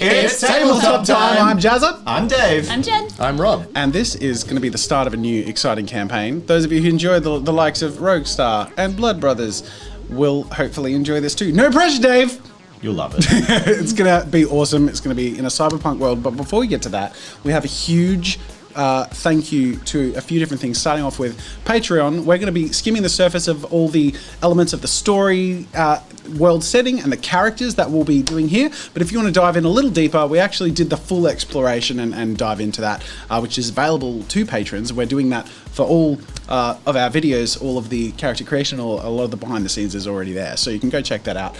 It's Tabletop time. I'm Jazza. I'm Dave. I'm Jen. I'm Rob. And this is going to be the start of a new exciting campaign. Those of you who enjoy the likes of Rogue Star and Blood Brothers will hopefully enjoy this too. No pressure, Dave. You'll love it. It's going to be awesome. It's going to be in a cyberpunk world. But before we get to that, we have a huge thank you to a few different things, starting off with Patreon. We're going to be skimming the surface of all the elements of the story, world setting, and the characters that we'll be doing here. But if you want to dive in a little deeper, we actually did the full exploration and dive into that, which is available to patrons. We're doing that for all of our videos. All of the character creation, or a lot of the behind the scenes is already there, so you can go check that out.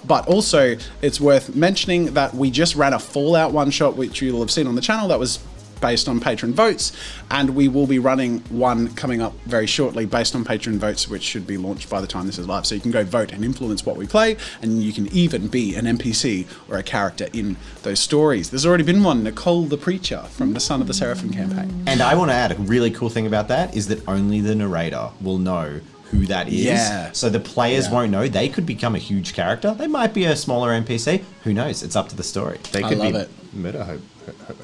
But also, it's worth mentioning that we just ran a Fallout one-shot, which you'll have seen on the channel, that was based on patron votes, and we will be running one coming up very shortly based on patron votes, which should be launched by the time this is live. So you can go vote and influence what we play, and you can even be an NPC or a character in those stories. There's already been one, Nicole the Preacher from the Son of the Seraphim campaign. And I want to add, a really cool thing about that is that only the narrator will know who that is. Yeah. So the players won't know. They could become a huge character. They might be a smaller NPC. Who knows? It's up to the story. They could be murder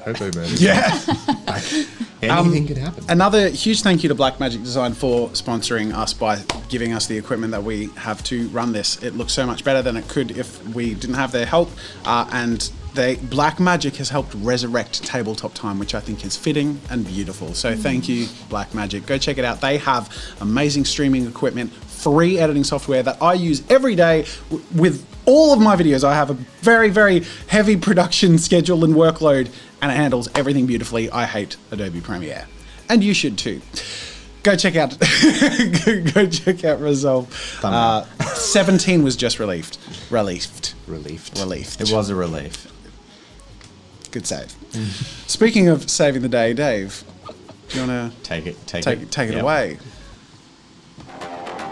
hobo murders. Yeah. Anything could happen. Another huge thank you to Black Magic Design for sponsoring us by giving us the equipment that we have to run this. It looks so much better than it could if we didn't have their help, and Black Magic has helped resurrect Tabletop time, which I think is fitting and beautiful. So thank you, Black Magic. Go check it out. They have amazing streaming equipment, free editing software that I use every day with all of my videos. I have a very, very heavy production schedule and workload, and it handles everything beautifully. I hate Adobe Premiere, and you should too. Go check out go check out Resolve. 17 was just released. It was a relief. Good save. Speaking of saving the day, Dave, do you want to take it away?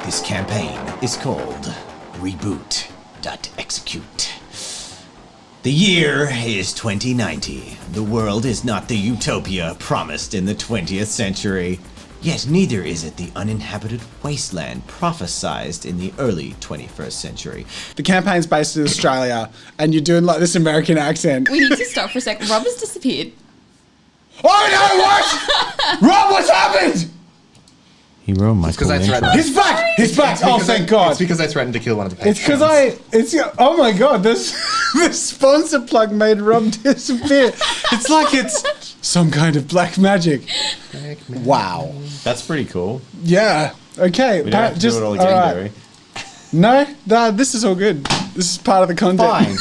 This campaign is called REBOOT.EXE. The year is 2090. The world is not the utopia promised in the 20th century. Yet neither is it the uninhabited wasteland prophesized in the early 21st century. The campaign's based in Australia, and you're doing like this American accent. We need to stop for a sec. Rob has disappeared. Oh no, what? Rob, what's happened? He ruined my because I threatened. He's back! He's back! Oh, thank God. It's because I threatened to kill one of the patrons. It's because oh my God, this sponsor plug made Rob disappear. It's like it's some kind of black magic. Wow. That's pretty cool. Yeah. Okay. We don't have to do it all again, do we? No, this is all good. This is part of the content. Fine.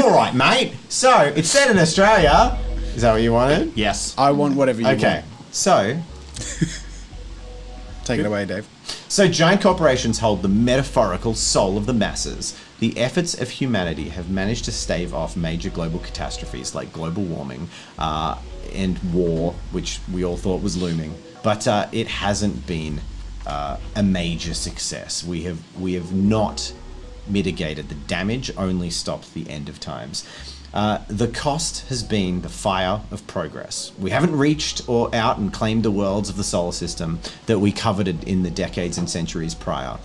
All right, mate. So, it's set in Australia. Is that what you wanted? Yes. I want whatever you want. Okay. So, take it away, Dave. So giant corporations hold the metaphorical soul of the masses. The efforts of humanity have managed to stave off major global catastrophes like global warming and war, which we all thought was looming. But it hasn't been a major success. We have not mitigated the damage, only stopped the end of times. The cost has been the fire of progress. We haven't reached or out and claimed the worlds of the solar system that we coveted in the decades and centuries prior.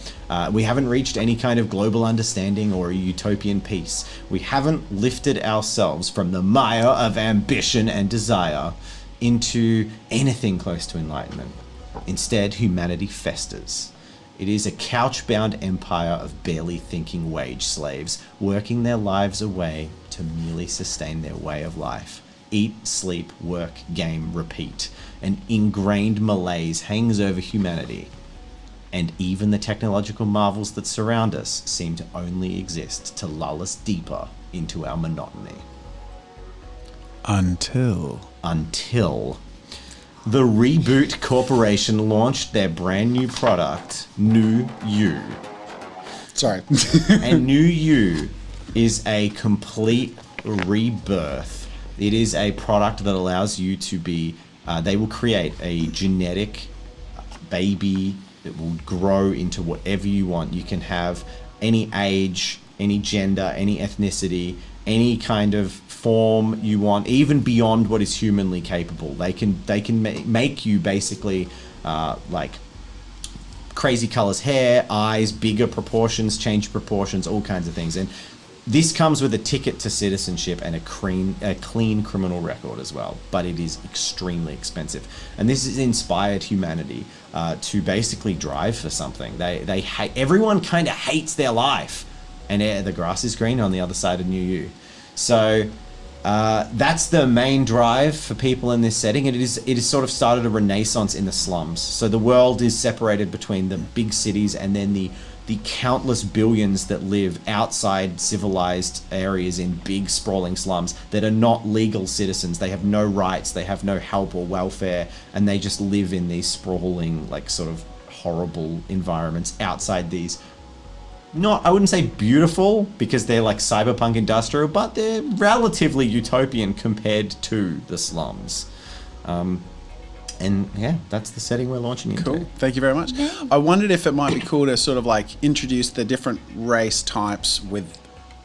We haven't reached any kind of global understanding or a utopian peace. We haven't lifted ourselves from the mire of ambition and desire into anything close to enlightenment. Instead, humanity festers. It is a couch-bound empire of barely thinking wage slaves, working their lives away to merely sustain their way of life. Eat, sleep, work, game, repeat. An ingrained malaise hangs over humanity, and even the technological marvels that surround us seem to only exist to lull us deeper into our monotony. Until the Reboot Corporation launched their brand new product, New You. Sorry. And New You is a complete rebirth. It is a product that allows you to be, they will create a genetic baby that will grow into whatever you want. You can have any age, any gender, any ethnicity, any kind of form you want, even beyond what is humanly capable. They can make you basically like crazy colors, hair, eyes, bigger proportions, change proportions, all kinds of things. And This comes with a ticket to citizenship and a clean criminal record as well, but it is extremely expensive. And this has inspired humanity to basically drive for something. They hate, everyone kind of hates their life, and the grass is green on the other side of New You. So that's the main drive for people in this setting. And it has sort of started a renaissance in the slums. So the world is separated between the big cities and then the countless billions that live outside civilized areas in big sprawling slums that are not legal citizens. They have no rights, they have no help or welfare, and they just live in these sprawling, like, sort of horrible environments outside these, I wouldn't say beautiful because they're like cyberpunk industrial, but they're relatively utopian compared to the slums. And yeah, that's the setting we're launching into. Cool. Thank you very much. I wondered if it might be cool to sort of like introduce the different race types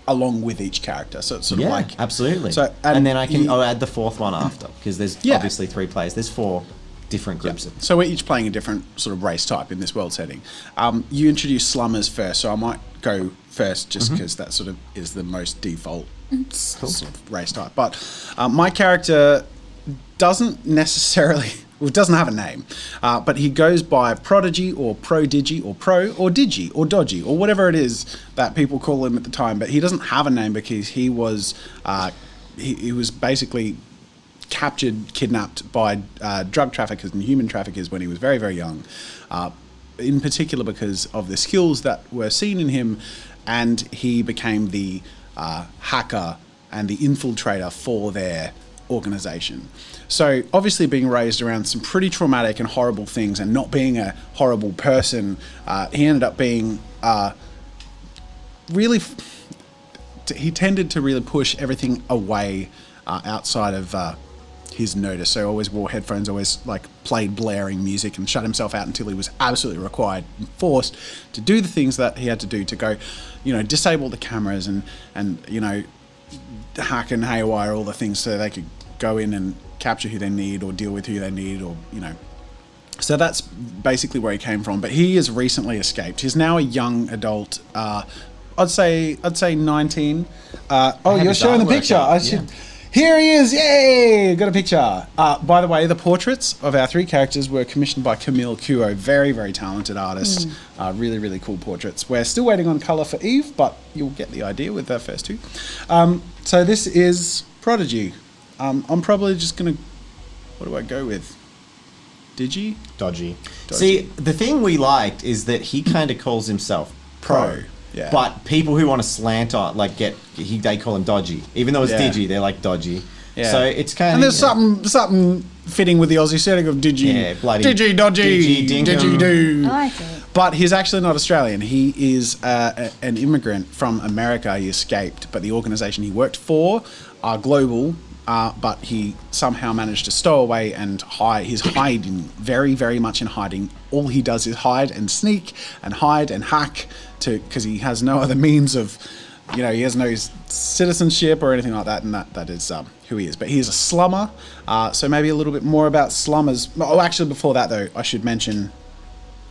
along with each character. So it's sort of like... absolutely. So, and then I'll add the fourth one after, because there's obviously 3 players. There's 4 different groups. So we're each playing a different sort of race type in this world setting. You introduce slummers first, so I might go first just because that sort of is the most default sort of race type. But my character doesn't necessarily... Well, it doesn't have a name, but he goes by Prodigy or Prodigy or Pro or Digi or Dodgy or whatever it is that people call him at the time. But he doesn't have a name because he was he was basically kidnapped by drug traffickers and human traffickers when he was very, very young, in particular because of the skills that were seen in him, and he became the hacker and the infiltrator for their organization. So obviously being raised around some pretty traumatic and horrible things and not being a horrible person, he ended up being he tended to really push everything away outside of his notice. So always wore headphones, always like played blaring music and shut himself out until he was absolutely required and forced to do the things that he had to do to go, disable the cameras and hack and haywire all the things so they could go in and capture who they need or deal with who they need, or so that's basically where he came from. But he has recently escaped. He's now a young adult. I'd say 19. You're showing the picture. Here he is. Yay, got a picture. By the way, the portraits of our 3 characters were commissioned by Camille Kuo, very, very talented artist. Really, really cool portraits. We're still waiting on colour for Eve, but you'll get the idea with the first 2. So this is Prodigy. I'm probably just going to... What do I go with? Digi? Dodgy. See, the thing we liked is that he kind of calls himself Pro. Yeah. But people who want to slant on, they call him Dodgy. Even though it's Digi, they're like Dodgy. Yeah. So it's kind of... And there's something fitting with the Aussie setting of Digi. Yeah, bloody... Digi, Dodgy, Digi, do. I like it. But he's actually not Australian. He is an immigrant from America. He escaped, but the organisation he worked for are global, but he somehow managed to stow away and hide. He's hiding, very, very much in hiding. All he does is hide and sneak and hide and hack because he has no other means of, he has no citizenship or anything like that, and that is who he is. But he is a slummer, so maybe a little bit more about slummers. Oh, actually, before that, though, I should mention,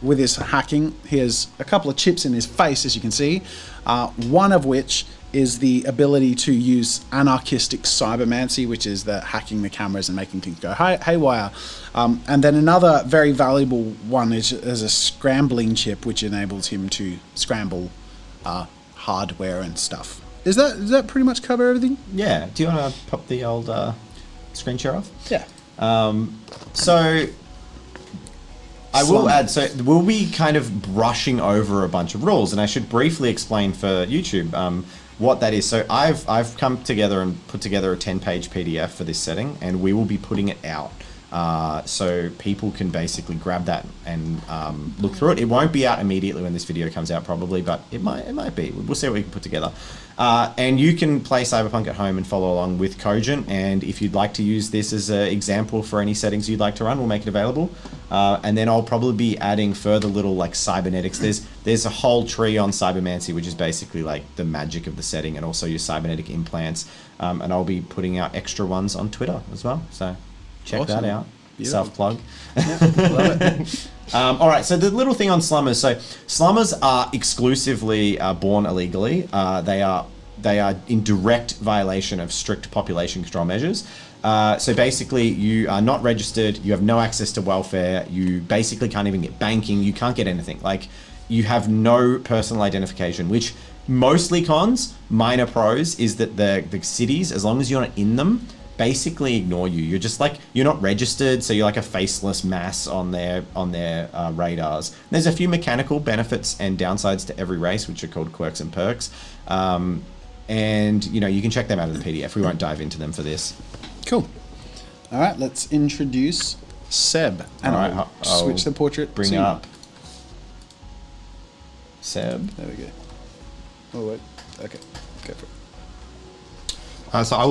with his hacking, he has a couple of chips in his face, as you can see, one of which is the ability to use anarchistic cybermancy, which is the hacking the cameras and making things go haywire. And then another very valuable one is a scrambling chip, which enables him to scramble hardware and stuff. Does that pretty much cover everything? Yeah. Do you want to pop the old screen share off? Yeah. So... I will add, so we'll be kind of brushing over a bunch of rules, and I should briefly explain for YouTube what that is. So I've come together and put together a 10-page PDF for this setting, and we will be putting it out. So people can basically grab that and look through it. It won't be out immediately when this video comes out, probably, but it might be. We'll see what we can put together. And you can play Cyberpunk at home and follow along with Cogent. And if you'd like to use this as an example for any settings you'd like to run, we'll make it available. And then I'll probably be adding further little like cybernetics. There's a whole tree on cybermancy, which is basically like the magic of the setting, and also your cybernetic implants. And I'll be putting out extra ones on Twitter as well. So check that out. Self-plug. Yeah, love it. All right, so the little thing on slummers. So slummers are exclusively born illegally. They are they are in direct violation of strict population control measures. So basically, you are not registered, you have no access to welfare, you basically can't even get banking, you can't get anything. Like, you have no personal identification, which mostly cons. Minor pros is that the cities, as long as you're not in them, basically ignore you. You're just like, you're not registered, so you're like a faceless mass on their radars. There's a few mechanical benefits and downsides to every race, which are called quirks and perks. And, you know, you can check them out in the PDF. We won't dive into them for this. Cool. All right, let's introduce Seb. And I'll switch the portrait. Bring up Seb. There we go. Oh, wait. Okay. Go for it. So I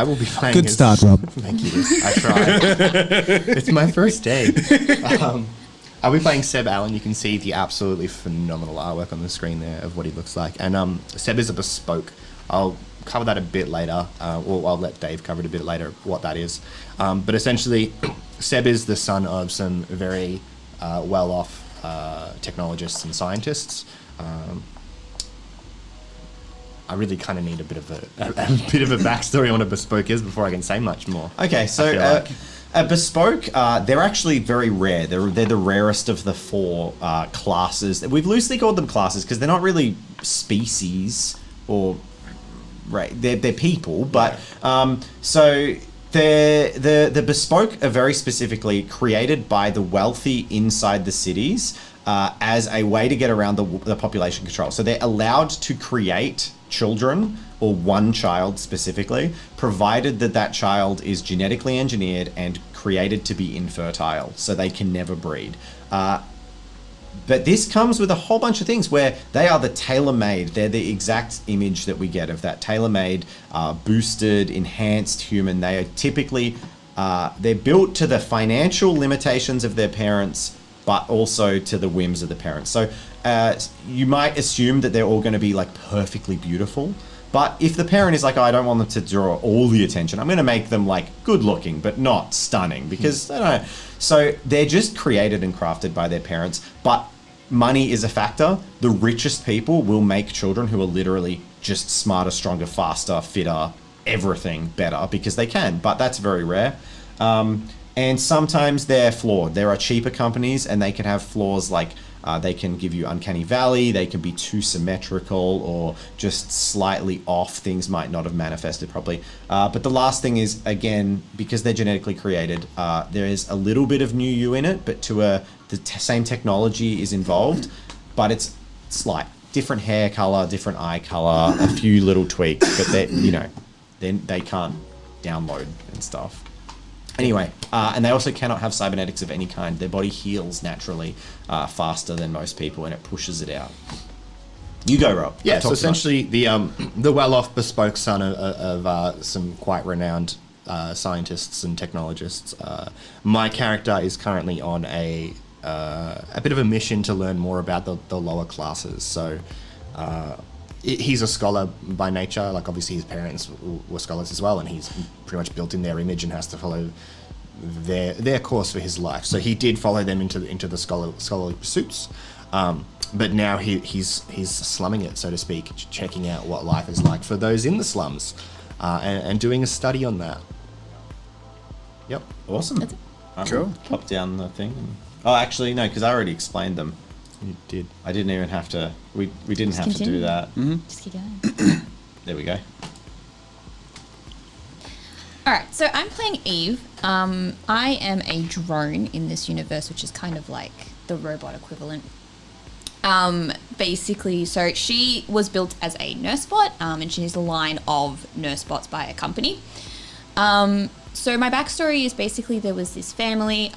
will be playing. Good start, Rob. Thank you. I tried. It's my first day. I'll be playing Seb Allen. You can see the absolutely phenomenal artwork on the screen there of what he looks like. And Seb is a bespoke. I'll cover that a bit later, or I'll let Dave cover it a bit later, what that is. But essentially, Seb is the son of some very well-off technologists and scientists. I really kind of need a bit of a backstory on what a bespoke is before I can say much more. Okay, so a bespoke, they're actually very rare. They're the rarest of the four classes. We've loosely called them classes because they're not really species or they're people, but so the bespoke are very specifically created by the wealthy inside the cities as a way to get around the population control. So they're allowed to create children, or one child specifically, provided that child is genetically engineered and created to be infertile, so they can never breed. But this comes with a whole bunch of things where they are the tailor-made. They're the exact image that we get of that tailor-made, boosted, enhanced human. They are typically, they're built to the financial limitations of their parents, but also to the whims of the parents. So you might assume that they're all going to be like perfectly beautiful. But if the parent is like, oh, I don't want them to draw all the attention, I'm going to make them like good looking, but not stunning, because I don't know. So they're just created and crafted by their parents, but money is a factor. The richest people will make children who are literally just smarter, stronger, faster, fitter, everything better because they can, but that's very rare. And sometimes they're flawed. There are cheaper companies and they can have flaws like they can give you uncanny valley, they can be too symmetrical or just slightly off. Things might not have manifested properly. But the last thing is, again, because they're genetically created, there is a little bit of new you in it, but the same technology is involved, but it's slight. Different hair color, different eye color, a few little tweaks, but they can't download and stuff. Anyway, and they also cannot have cybernetics of any kind. Their body heals naturally faster than most people, and it pushes it out. You go, Rob. Yeah, so essentially the well-off bespoke son of some quite renowned scientists and technologists. My character is currently on a bit of a mission to learn more about the lower classes. So he's a scholar by nature. Like, obviously his parents were scholars as well, and he's pretty much built in their image and has to follow their course for his life. So he did follow them into the scholarly pursuits, but now he's slumming it, so to speak, checking out what life is like for those in the slums, and doing a study on that. Yep. Awesome. Cool. Pop down the thing. Oh, actually, no, because I already explained them. You did. I didn't even have to. We didn't have to do that. Mm-hmm. Just keep going. There we go. Alright, so I'm playing Eve. I am a drone in this universe, which is kind of like the robot equivalent. Basically, so she was built as a nurse bot, and she's a line of nurse bots by a company. So my backstory is basically there was this family,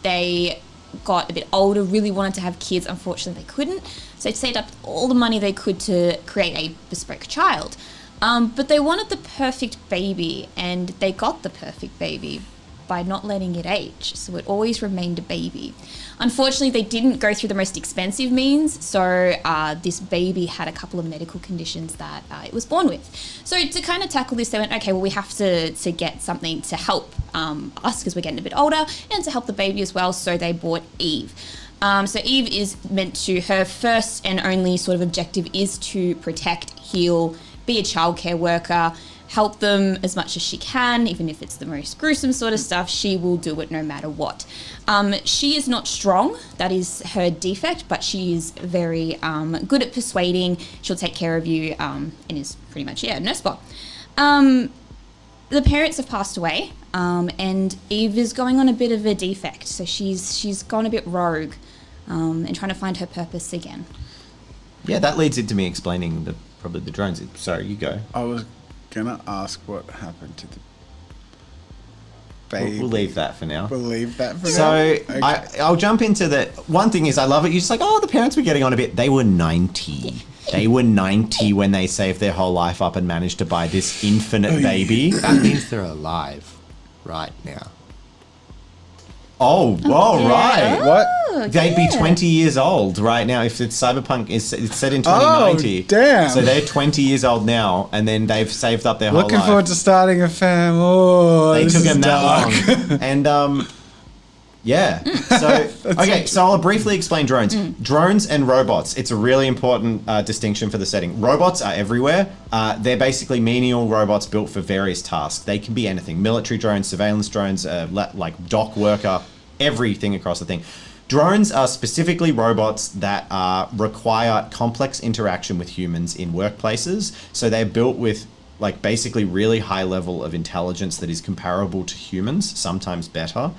they got a bit older, really wanted to have kids, unfortunately they couldn't, so they saved up all the money they could to create a bespoke child. But they wanted the perfect baby, and they got the perfect baby by not letting it age, so it always remained a baby. Unfortunately, they didn't go through the most expensive means, so this baby had a couple of medical conditions that it was born with. So to kind of tackle this, they went, okay, well, we have to get something to help us, because we're getting a bit older, and to help the baby as well, so they bought Eve. So Eve is meant to, her first and only sort of objective is to protect, heal, be a childcare worker, help them as much as she can, even if it's the most gruesome sort of stuff. She will do it no matter what. She is not strong, that is her defect, but she is very good at persuading. She'll take care of you and is pretty much, a nurse bot. The parents have passed away, and Eve is going on a bit of a defect, so she's gone a bit rogue and trying to find her purpose again. Yeah, that leads into me explaining probably the drones. Sorry, you go. I was gonna ask what happened to the baby. We'll leave that for now. We'll leave that for now. So Okay. I'll jump into the one thing is I love it. You're just like, oh, the parents were getting on a bit. They were 90. They were 90 when they saved their whole life up and managed to buy this infinite baby. That means they're alive right now. Oh, right. What? They'd be 20 years old right now if it's Cyberpunk. It's set in 2090. Oh, damn. So they're 20 years old now, and then they've saved up their whole life. Looking forward to starting a fam. Oh, They this took is him dark. that long. And yeah. So okay, so I'll briefly explain drones. Drones and robots. It's a really important distinction for the setting. Robots are everywhere. They're basically menial robots built for various tasks. They can be anything: military drones, surveillance drones, like dock worker, everything across the thing. Drones are specifically robots that require complex interaction with humans in workplaces. So they're built with like basically really high level of intelligence that is comparable to humans, sometimes better.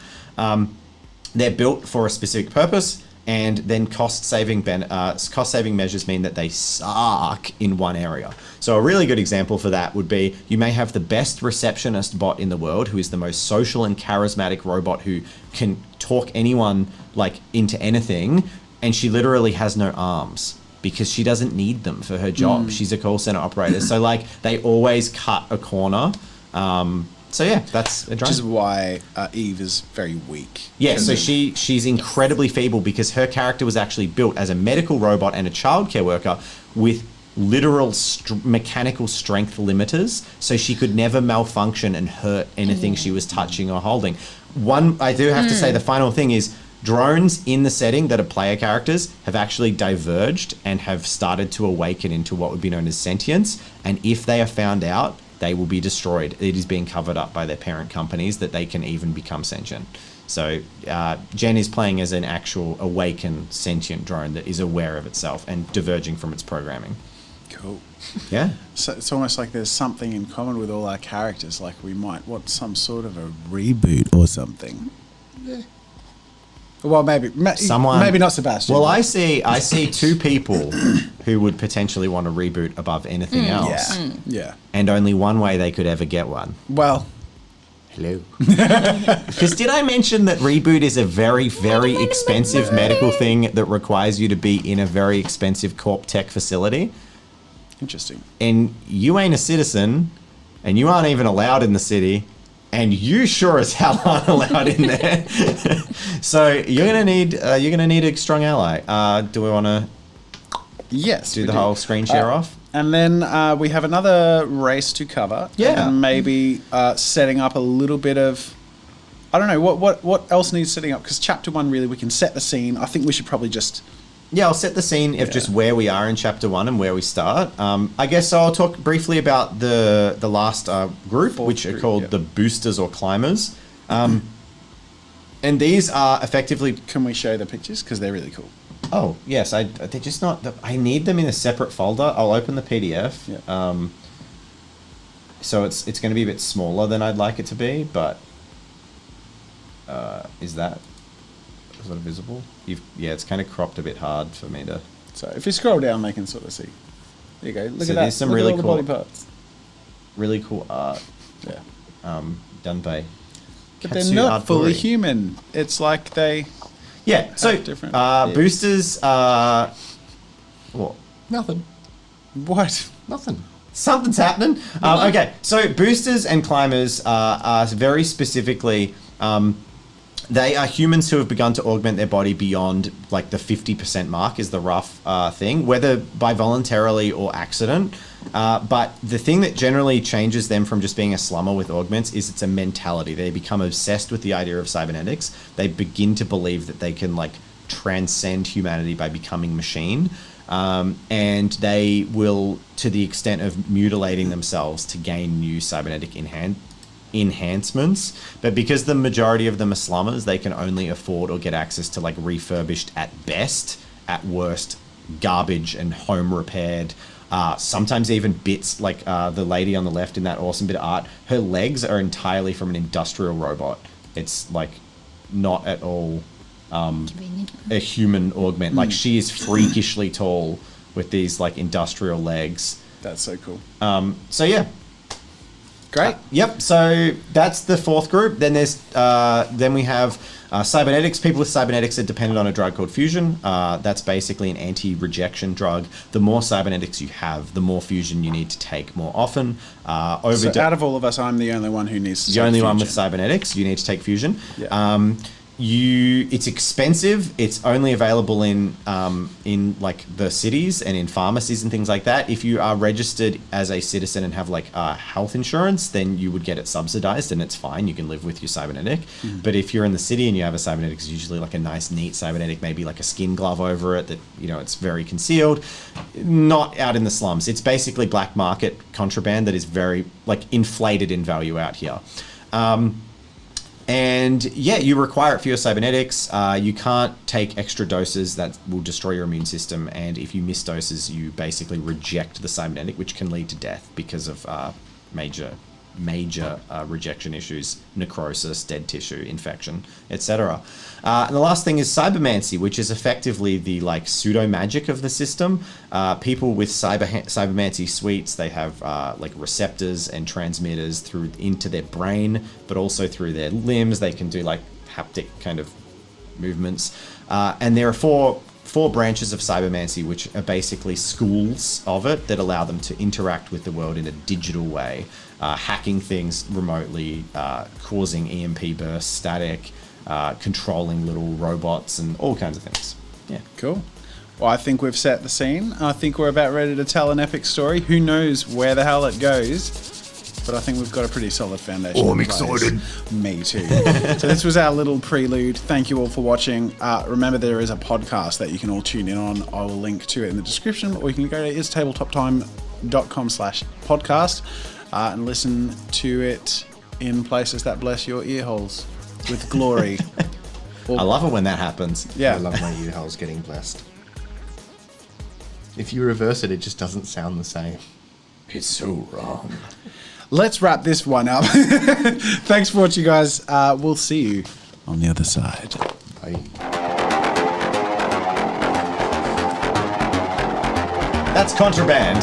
They're built for a specific purpose, and then cost-saving measures mean that they suck in one area. So a really good example for that would be you may have the best receptionist bot in the world, who is the most social and charismatic robot who can talk anyone like into anything, and she literally has no arms because she doesn't need them for her job. She's a call center operator. So like they always cut a corner. So yeah, that's a drone. Which is why Eve is very weak. Yeah, so she's incredibly feeble because her character was actually built as a medical robot and a childcare worker with literal mechanical strength limiters, so she could never malfunction and hurt anything she was touching or holding. I do have to say the final thing is drones in the setting that are player characters have actually diverged and have started to awaken into what would be known as sentience, and if they are found out, they will be destroyed. It is being covered up by their parent companies that they can even become sentient. So Jen is playing as an actual awakened sentient drone that is aware of itself and diverging from its programming. Cool. Yeah. So it's almost like there's something in common with all our characters. Like we might want some sort of a reboot or something. Yeah. Well, maybe not Sebastian. Well, I see two people who would potentially want to reboot above anything else. Yeah. And only one way they could ever get one. Well, Hello. Because did I mention that reboot is a very, very expensive medical thing that requires you to be in a very expensive corp tech facility? interesting. And you ain't a citizen, and you aren't even allowed in the city, and you sure as hell aren't allowed in there. So you're gonna need a strong ally. Do we want to do the whole screen share off? And then we have another race to cover. Yeah. And maybe setting up a little bit of, I don't know, what else needs setting up? Because chapter 1, really, we can set the scene. I think we should probably just... Yeah, I'll set the scene of just where we are in chapter 1 and where we start. I guess I'll talk briefly about the last group, which are called the boosters or climbers. And these are effectively... Can we show the pictures? Because they're really cool. Oh, yes. They're just not... I need them in a separate folder. I'll open the PDF. Yeah. So it's going to be a bit smaller than I'd like it to be, but... Is that visible? Yeah, it's kind of cropped a bit hard for me to... So if you scroll down, they can sort of see. There you go. Look So at that. there's some Look really at all cool- the body parts. Really cool art Yeah. done by But Katsu they're not fully Ardburi. human. It's like they... Yeah, so different bits. boosters are... What? Nothing. What? Nothing. Something's happening. Okay, so boosters and climbers are very specifically... they are humans who have begun to augment their body beyond like the 50% mark is the rough thing, whether by voluntarily or accident. But the thing that generally changes them from just being a slummer with augments is it's a mentality. They become obsessed with the idea of cybernetics. They begin to believe that they can like transcend humanity by becoming machine. And they will, to the extent of mutilating themselves to gain new cybernetic enhancements. But because the majority of them are slummers, they can only afford or get access to like refurbished at best, at worst, garbage and home repaired. Sometimes even bits like the lady on the left in that awesome bit of art, her legs are entirely from an industrial robot. It's like not at all a human augment. Like she is freakishly tall with these like industrial legs. That's so cool. So yeah. Great. Yep. So that's the fourth group. Then there's then we have cybernetics. People with cybernetics are dependent on a drug called fusion. That's basically an anti-rejection drug. The more cybernetics you have, the more fusion you need to take more often. So out of all of us, I'm the only one who needs to the only take one with fusion. cybernetics. You need to take fusion. Yeah. It's expensive. It's only available in like the cities and in pharmacies and things like that. If you are registered as a citizen and have like health insurance, then you would get it subsidized and it's fine. You can live with your cybernetic. But if you're in the city and you have a cybernetic, it's usually like a nice, neat cybernetic, maybe like a skin glove over it that, you know, it's very concealed. Not out in the slums. It's basically black market contraband that is very like inflated in value out here. And yeah, you require it for your cybernetics. You can't take extra doses that will destroy your immune system. And if you miss doses, you basically reject the cybernetic, which can lead to death because of major rejection issues, necrosis, dead tissue, infection, etc. And the last thing is cybermancy, which is effectively the like pseudo magic of the system. People with cybermancy suites, they have like receptors and transmitters through into their brain, but also through their limbs. They can do like haptic kind of movements. And there are four branches of cybermancy, which are basically schools of it that allow them to interact with the world in a digital way, hacking things remotely, causing EMP bursts, static, controlling little robots, and all kinds of things. Yeah. Cool. Well, I think we've set the scene. I think we're about ready to tell an epic story. Who knows where the hell it goes? But I think we've got a pretty solid foundation. Oh, I'm in place. excited. Me too. So this was our little prelude. Thank you all for watching. Remember, there is a podcast that you can all tune in on. I will link to it in the description, or you can go to istabletoptime.com/podcast and listen to it in places that bless your ear holes with glory. I love it when that happens. Yeah. I love my ear holes getting blessed. If you reverse it, it just doesn't sound the same. It's so wrong. Let's wrap this one up. Thanks for watching, guys. We'll see you on the other side. Bye. That's contraband.